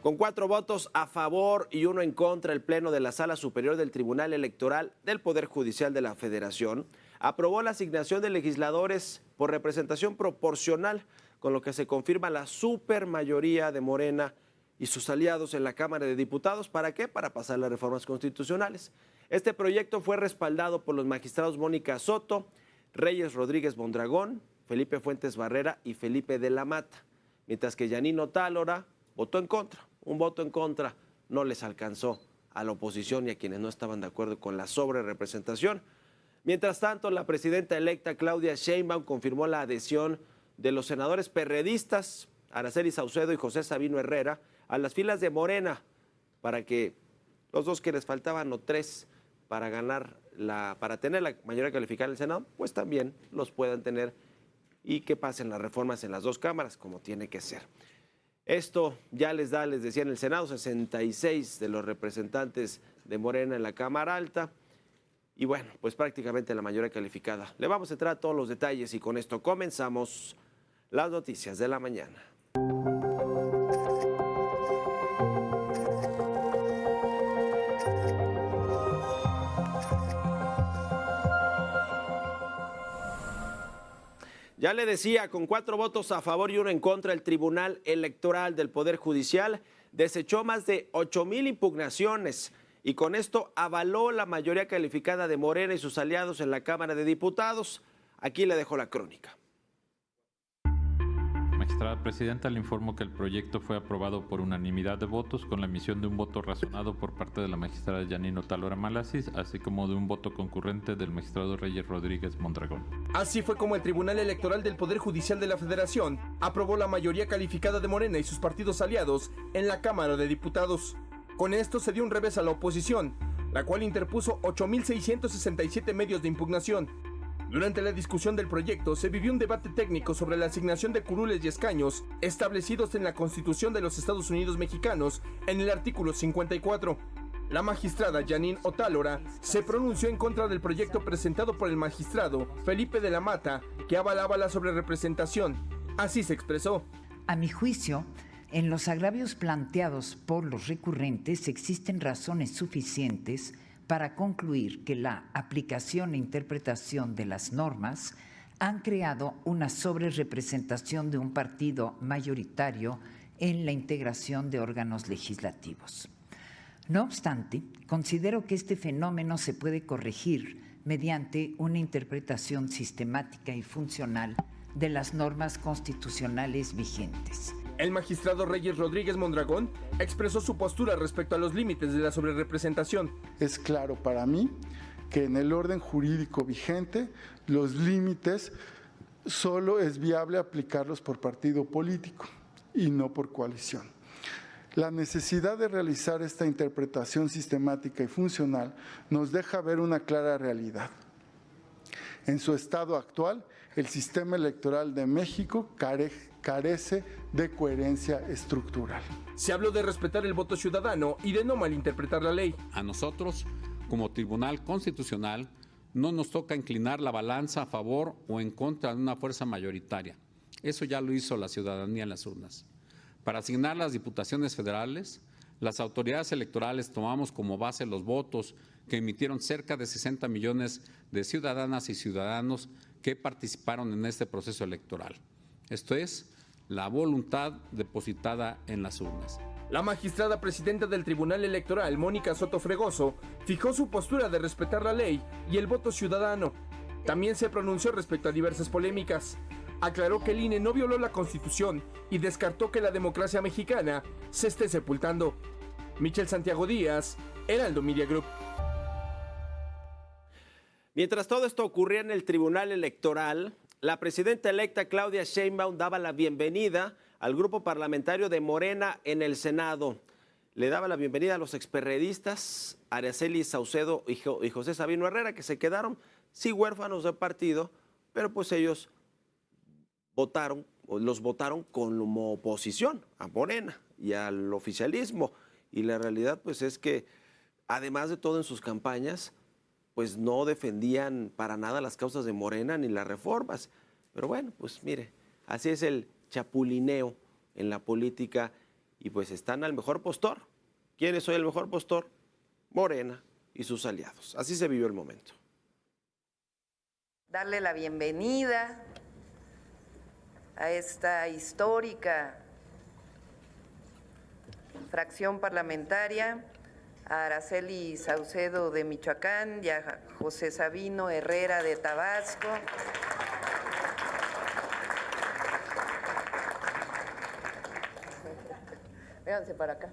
Con 4 votos a favor y 1 en contra, el Pleno de la Sala Superior del Tribunal Electoral del Poder Judicial de la Federación aprobó la asignación de legisladores por representación proporcional, con lo que se confirma la supermayoría de Morena y sus aliados en la Cámara de Diputados. ¿Para qué? Para pasar las reformas constitucionales. Este proyecto fue respaldado por los magistrados Mónica Soto, Reyes Rodríguez Mondragón, Felipe Fuentes Barrera y Felipe de la Mata, mientras que Janine Otálora votó en contra. Un voto en contra no les alcanzó a la oposición y a quienes no estaban de acuerdo con la sobrerepresentación. Mientras tanto, la presidenta electa Claudia Sheinbaum confirmó la adhesión de los senadores perredistas Araceli Saucedo y José Sabino Herrera a las filas de Morena, para que los 2 que les faltaban o 3 para tener la mayoría calificada en el Senado, pues también los puedan tener y que pasen las reformas en las 2 cámaras como tiene que ser. Esto ya les decía, en el Senado 66 de los representantes de Morena en la Cámara Alta y bueno, pues prácticamente la mayoría calificada. Le vamos a entrar a todos los detalles y con esto comenzamos las noticias de la mañana. Ya le decía, con 4 votos a favor y 1 en contra, el Tribunal Electoral del Poder Judicial desechó más de 8,000 impugnaciones y con esto avaló la mayoría calificada de Morena y sus aliados en la Cámara de Diputados. Aquí le dejo la crónica. Magistrada Presidenta, le informo que el proyecto fue aprobado por unanimidad de votos con la emisión de un voto razonado por parte de la magistrada Janine Otálora Malasis, así como de un voto concurrente del magistrado Reyes Rodríguez Mondragón. Así fue como el Tribunal Electoral del Poder Judicial de la Federación aprobó la mayoría calificada de Morena y sus partidos aliados en la Cámara de Diputados. Con esto se dio un revés a la oposición, la cual interpuso 8,667 medios de impugnación. Durante la discusión del proyecto se vivió un debate técnico sobre la asignación de curules y escaños establecidos en la Constitución de los Estados Unidos mexicanos en el artículo 54. La magistrada Janine Otálora se pronunció en contra del proyecto presentado por el magistrado Felipe de la Mata, que avalaba la sobrerepresentación. Así se expresó. A mi juicio, en los agravios planteados por los recurrentes existen razones suficientes para concluir que la aplicación e interpretación de las normas han creado una sobrerepresentación de un partido mayoritario en la integración de órganos legislativos. No obstante, considero que este fenómeno se puede corregir mediante una interpretación sistemática y funcional de las normas constitucionales vigentes. El magistrado Reyes Rodríguez Mondragón expresó su postura respecto a los límites de la sobrerepresentación. Es claro para mí que en el orden jurídico vigente los límites solo es viable aplicarlos por partido político y no por coalición. La necesidad de realizar esta interpretación sistemática y funcional nos deja ver una clara realidad. En su estado actual, el sistema electoral de México carece de coherencia estructural. Se habló de respetar el voto ciudadano y de no malinterpretar la ley. A nosotros, como Tribunal Constitucional, no nos toca inclinar la balanza a favor o en contra de una fuerza mayoritaria. Eso ya lo hizo la ciudadanía en las urnas. Para asignar las diputaciones federales, las autoridades electorales tomamos como base los votos que emitieron cerca de 60 millones de ciudadanas y ciudadanos que participaron en este proceso electoral. Esto es, la voluntad depositada en las urnas. La magistrada presidenta del Tribunal Electoral, Mónica Soto Fregoso, fijó su postura de respetar la ley y el voto ciudadano. También se pronunció respecto a diversas polémicas. Aclaró que el INE no violó la Constitución y descartó que la democracia mexicana se esté sepultando. Michel Santiago Díaz, Heraldo Media Group. Mientras todo esto ocurría en el Tribunal Electoral, la presidenta electa Claudia Sheinbaum daba la bienvenida al grupo parlamentario de Morena en el Senado. Le daba la bienvenida a los experredistas Araceli Saucedo y José Sabino Herrera, que se quedaron sí huérfanos de partido, pero pues ellos los votaron como oposición a Morena y al oficialismo. Y la realidad pues es que, además de todo en sus campañas, pues no defendían para nada las causas de Morena ni las reformas. Pero bueno, pues mire, así es el chapulineo en la política y pues están al mejor postor. ¿Quién es hoy el mejor postor? Morena y sus aliados. Así se vivió el momento. Darle la bienvenida a esta histórica fracción parlamentaria, a Araceli Saucedo de Michoacán y a José Sabino Herrera de Tabasco. Véanse para acá.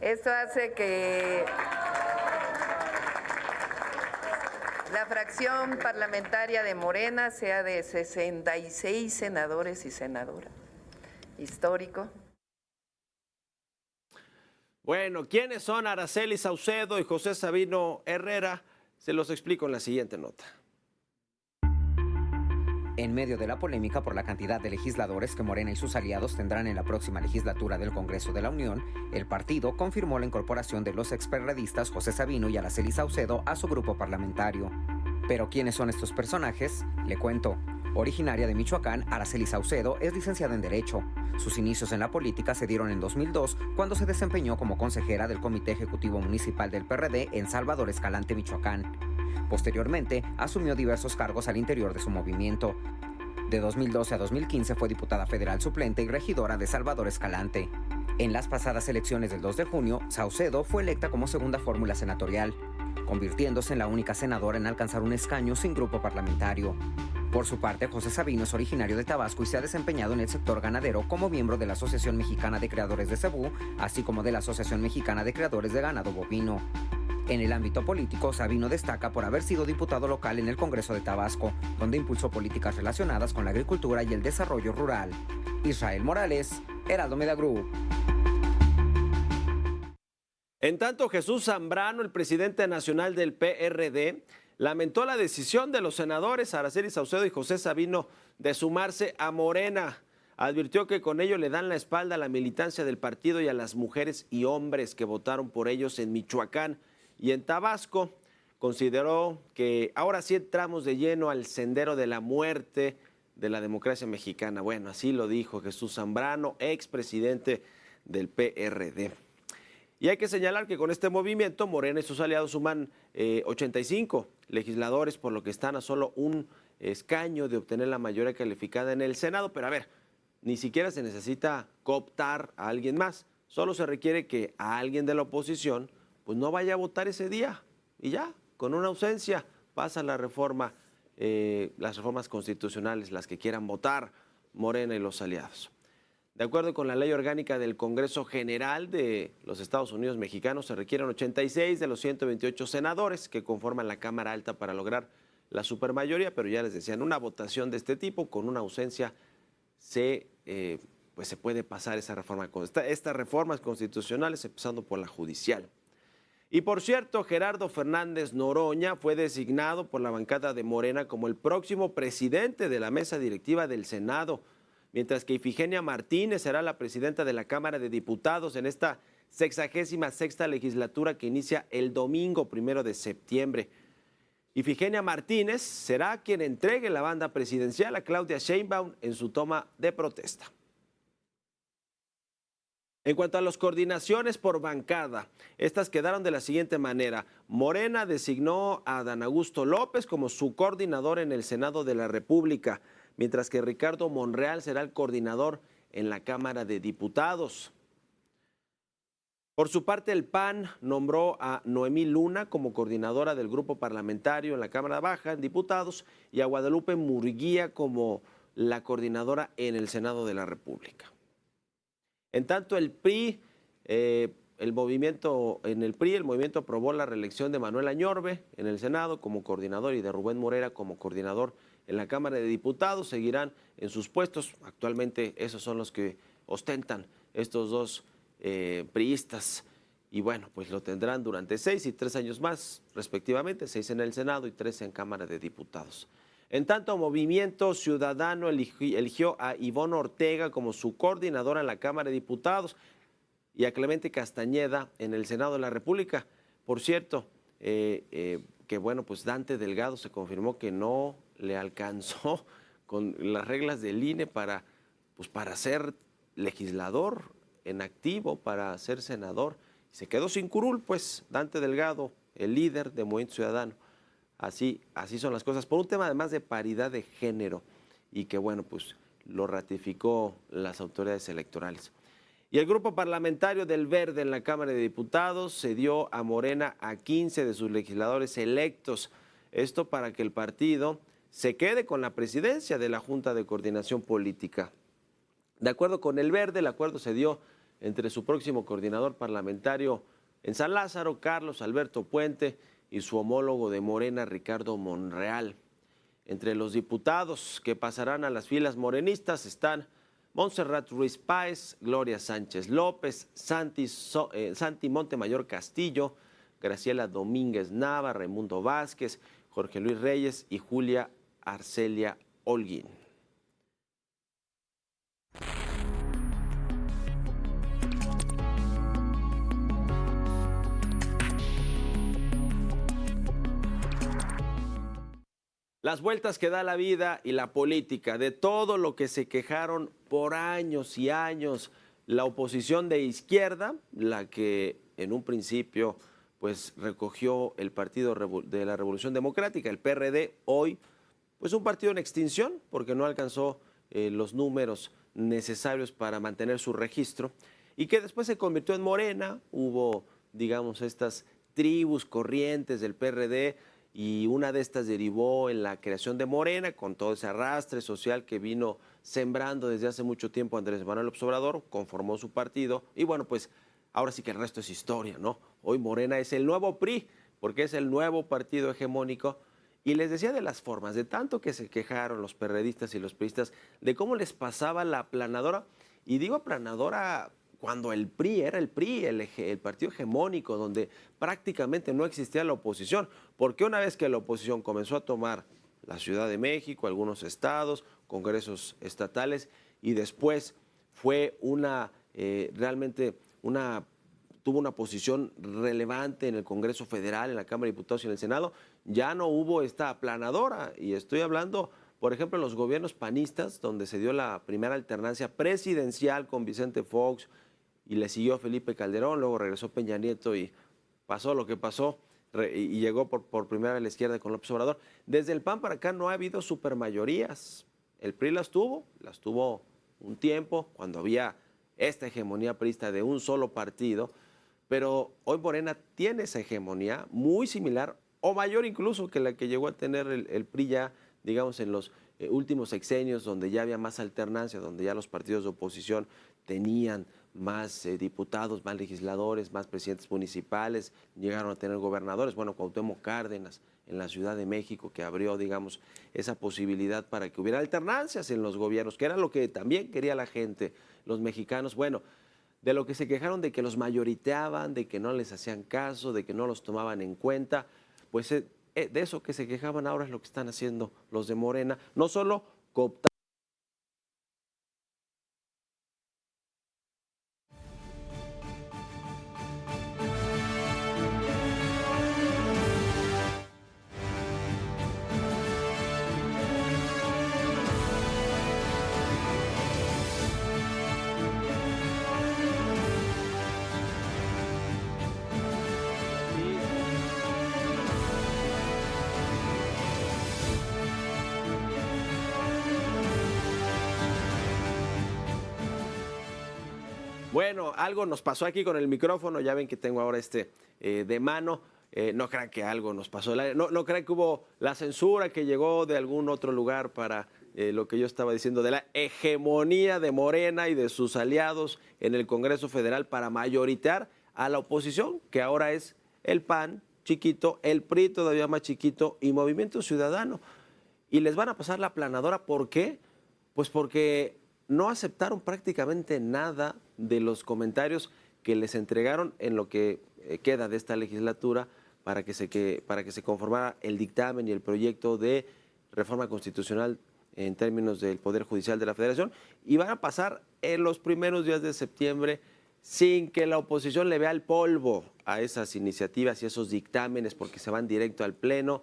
Esto hace que la fracción parlamentaria de Morena sea de 66 senadores y senadoras. Histórico. Bueno, ¿quiénes son Araceli Saucedo y José Sabino Herrera? Se los explico en la siguiente nota. En medio de la polémica por la cantidad de legisladores que Morena y sus aliados tendrán en la próxima legislatura del Congreso de la Unión, el partido confirmó la incorporación de los experredistas José Sabino y Araceli Saucedo a su grupo parlamentario. ¿Pero quiénes son estos personajes? Le cuento. Originaria de Michoacán, Araceli Saucedo es licenciada en Derecho. Sus inicios en la política se dieron en 2002, cuando se desempeñó como consejera del Comité Ejecutivo Municipal del PRD en Salvador Escalante, Michoacán. Posteriormente, asumió diversos cargos al interior de su movimiento. De 2012 a 2015 fue diputada federal suplente y regidora de Salvador Escalante. En las pasadas elecciones del 2 de junio, Saucedo fue electa como segunda fórmula senatorial, convirtiéndose en la única senadora en alcanzar un escaño sin grupo parlamentario. Por su parte, José Sabino es originario de Tabasco y se ha desempeñado en el sector ganadero como miembro de la Asociación Mexicana de Creadores de Cebú, así como de la Asociación Mexicana de Creadores de Ganado Bovino. En el ámbito político, Sabino destaca por haber sido diputado local en el Congreso de Tabasco, donde impulsó políticas relacionadas con la agricultura y el desarrollo rural. Israel Morales, Heraldo Media Group. En tanto, Jesús Zambrano, el presidente nacional del PRD, lamentó la decisión de los senadores Araceli Saucedo y José Sabino de sumarse a Morena. Advirtió que con ello le dan la espalda a la militancia del partido y a las mujeres y hombres que votaron por ellos en Michoacán y en Tabasco. Consideró que ahora sí entramos de lleno al sendero de la muerte de la democracia mexicana. Bueno, así lo dijo Jesús Zambrano, expresidente del PRD. Y hay que señalar que con este movimiento Morena y sus aliados suman 85 legisladores, por lo que están a solo un escaño de obtener la mayoría calificada en el Senado. Pero a ver, ni siquiera se necesita cooptar a alguien más. Solo se requiere que a alguien de la oposición pues no vaya a votar ese día. Y ya, con una ausencia, pasa la reforma, las reformas constitucionales, las que quieran votar Morena y los aliados. De acuerdo con la ley orgánica del Congreso General de los Estados Unidos mexicanos, se requieren 86 de los 128 senadores que conforman la Cámara Alta para lograr la supermayoría, pero ya les decía, en una votación de este tipo, con una ausencia, se puede pasar esa reforma, estas reformas constitucionales, empezando por la judicial. Y por cierto, Gerardo Fernández Noroña fue designado por la bancada de Morena como el próximo presidente de la mesa directiva del Senado, mientras que Ifigenia Martínez será la presidenta de la Cámara de Diputados en esta 66ª legislatura que inicia el domingo 1 de septiembre. Ifigenia Martínez será quien entregue la banda presidencial a Claudia Sheinbaum en su toma de protesta. En cuanto a las coordinaciones por bancada, estas quedaron de la siguiente manera. Morena designó a Adán Augusto López como su coordinador en el Senado de la República, mientras que Ricardo Monreal será el coordinador en la Cámara de Diputados. Por su parte, el PAN nombró a Noemí Luna como coordinadora del grupo parlamentario en la Cámara Baja en Diputados y a Guadalupe Murguía como la coordinadora en el Senado de la República. En tanto, el PRI, el movimiento aprobó la reelección de Manuel Añorbe en el Senado como coordinador y de Rubén Morera como coordinador en la Cámara de Diputados. Seguirán en sus puestos. Actualmente esos son los que ostentan estos dos priistas. Y bueno, pues lo tendrán durante 6 y 3 años más, respectivamente, 6 en el Senado y 3 en Cámara de Diputados. En tanto, Movimiento Ciudadano eligió a Ivonne Ortega como su coordinadora en la Cámara de Diputados y a Clemente Castañeda en el Senado de la República. Por cierto, que bueno, pues Dante Delgado se confirmó que no le alcanzó con las reglas del INE para pues para ser legislador en activo, para ser senador. Se quedó sin curul, pues, Dante Delgado, el líder de Movimiento Ciudadano. Así son las cosas, por un tema además de paridad de género, y que, bueno, pues lo ratificó las autoridades electorales. Y el grupo parlamentario del Verde en la Cámara de Diputados cedió a Morena a 15 de sus legisladores electos. Esto para que el partido se quede con la presidencia de la Junta de Coordinación Política. De acuerdo con el Verde, el acuerdo se dio entre su próximo coordinador parlamentario en San Lázaro, Carlos Alberto Puente, y su homólogo de Morena, Ricardo Monreal. Entre los diputados que pasarán a las filas morenistas están Montserrat Ruiz Páez, Gloria Sánchez López, Santi Montemayor Castillo, Graciela Domínguez Nava, Raimundo Vázquez, Jorge Luis Reyes y Julia Arcelia Holguín. Las vueltas que da la vida y la política, de todo lo que se quejaron por años y años la oposición de izquierda, la que en un principio pues recogió el Partido de la Revolución Democrática, el PRD, hoy pues un partido en extinción porque no alcanzó los números necesarios para mantener su registro, y que después se convirtió en Morena. Hubo, digamos, estas tribus corrientes del PRD, y una de estas derivó en la creación de Morena, con todo ese arrastre social que vino sembrando desde hace mucho tiempo Andrés Manuel López Obrador, conformó su partido, y bueno, pues ahora sí que el resto es historia, ¿no? Hoy Morena es el nuevo PRI, porque es el nuevo partido hegemónico. Y les decía de las formas, de tanto que se quejaron los perredistas y los priistas, de cómo les pasaba la aplanadora, y digo aplanadora cuando el PRI era el PRI, el partido hegemónico, donde prácticamente no existía la oposición, porque una vez que la oposición comenzó a tomar la Ciudad de México, algunos estados, congresos estatales, y después fue tuvo una posición relevante en el Congreso Federal, en la Cámara de Diputados y en el Senado, ya no hubo esta aplanadora. Y estoy hablando, por ejemplo, en los gobiernos panistas, donde se dio la primera alternancia presidencial con Vicente Fox, y le siguió Felipe Calderón, luego regresó Peña Nieto y pasó lo que pasó, y llegó por primera vez la izquierda con López Obrador. Desde el PAN para acá no ha habido supermayorías. El PRI las tuvo un tiempo, cuando había esta hegemonía priista de un solo partido, pero hoy Morena tiene esa hegemonía muy similar o mayor incluso que la que llegó a tener el PRI ya, digamos, en los últimos sexenios, donde ya había más alternancia, donde ya los partidos de oposición tenían más diputados, más legisladores, más presidentes municipales, llegaron a tener gobernadores. Bueno, Cuauhtémoc Cárdenas en la Ciudad de México, que abrió, digamos, esa posibilidad para que hubiera alternancias en los gobiernos, que era lo que también quería la gente, los mexicanos. Bueno, de lo que se quejaron de que los mayoriteaban, de que no les hacían caso, de que no los tomaban en cuenta, pues de eso que se quejaban ahora es lo que están haciendo los de Morena, no solo cooptar. Bueno, algo nos pasó aquí con el micrófono, ya ven que tengo ahora de mano. No crean que algo nos pasó, no crean que hubo la censura que llegó de algún otro lugar para lo que yo estaba diciendo de la hegemonía de Morena y de sus aliados en el Congreso Federal para mayoritear a la oposición, que ahora es el PAN chiquito, el PRI todavía más chiquito y Movimiento Ciudadano. Y les van a pasar la aplanadora, ¿por qué? Pues porque no aceptaron prácticamente nada de los comentarios que les entregaron en lo que queda de esta legislatura para que se conformara el dictamen y el proyecto de reforma constitucional en términos del Poder Judicial de la Federación, y van a pasar en los primeros días de septiembre sin que la oposición le vea el polvo a esas iniciativas y esos dictámenes, porque se van directo al Pleno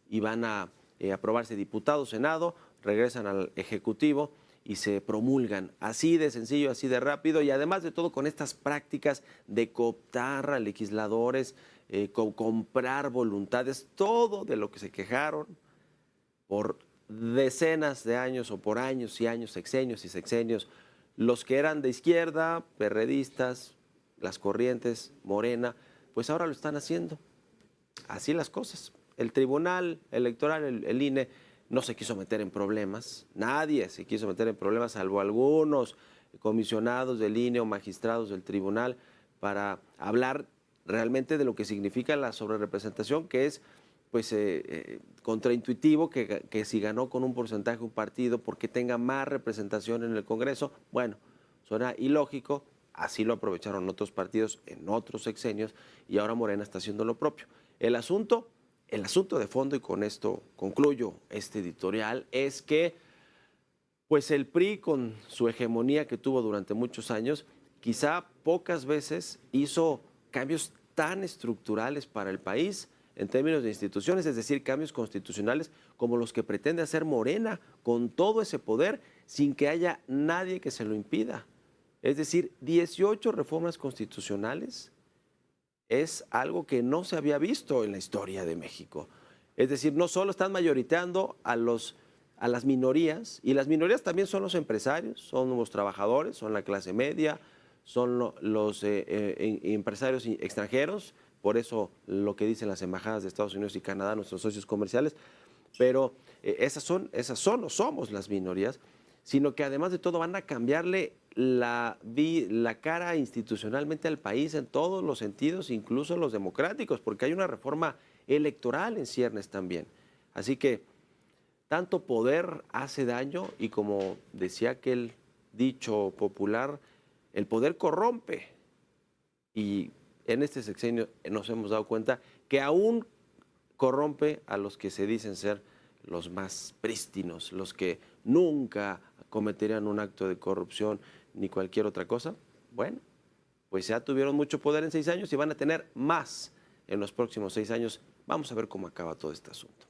y van a aprobarse diputados, Senado, regresan al Ejecutivo. y se promulgan. Así de sencillo, así de rápido, y además de todo con estas prácticas de cooptar a legisladores, comprar voluntades, todo de lo que se quejaron por decenas de años o por años y años, sexenios y sexenios, los que eran de izquierda, perredistas, las corrientes, Morena, pues ahora lo están haciendo. Así las cosas. El Tribunal Electoral, el INE, no se quiso meter en problemas, nadie se quiso meter en problemas, salvo algunos comisionados del INE o magistrados del tribunal, para hablar realmente de lo que significa la sobrerepresentación, que es pues contraintuitivo que si ganó con un porcentaje un partido porque tenga más representación en el Congreso. Bueno, suena ilógico, así lo aprovecharon otros partidos en otros sexenios y ahora Morena está haciendo lo propio. El asunto de fondo, y con esto concluyo este editorial, es que pues el PRI, con su hegemonía que tuvo durante muchos años, quizá pocas veces hizo cambios tan estructurales para el país en términos de instituciones, es decir, cambios constitucionales como los que pretende hacer Morena, con todo ese poder, sin que haya nadie que se lo impida. Es decir, 18 reformas constitucionales es algo que no se había visto en la historia de México. Es decir, no solo están mayoriteando a las minorías, y las minorías también son los empresarios, son los trabajadores, son la clase media, son los empresarios extranjeros, por eso lo que dicen las embajadas de Estados Unidos y Canadá, nuestros socios comerciales, pero esas son o somos las minorías, sino que además de todo van a cambiarle la cara institucionalmente al país en todos los sentidos, incluso los democráticos, porque hay una reforma electoral en ciernes también. Así que tanto poder hace daño y, como decía aquel dicho popular, el poder corrompe. Y en este sexenio nos hemos dado cuenta que aún corrompe a los que se dicen ser los más prístinos, los que nunca cometerían un acto de corrupción ni cualquier otra cosa. Bueno, pues ya tuvieron mucho poder en 6 años y van a tener más en los próximos 6 años. Vamos a ver cómo acaba todo este asunto.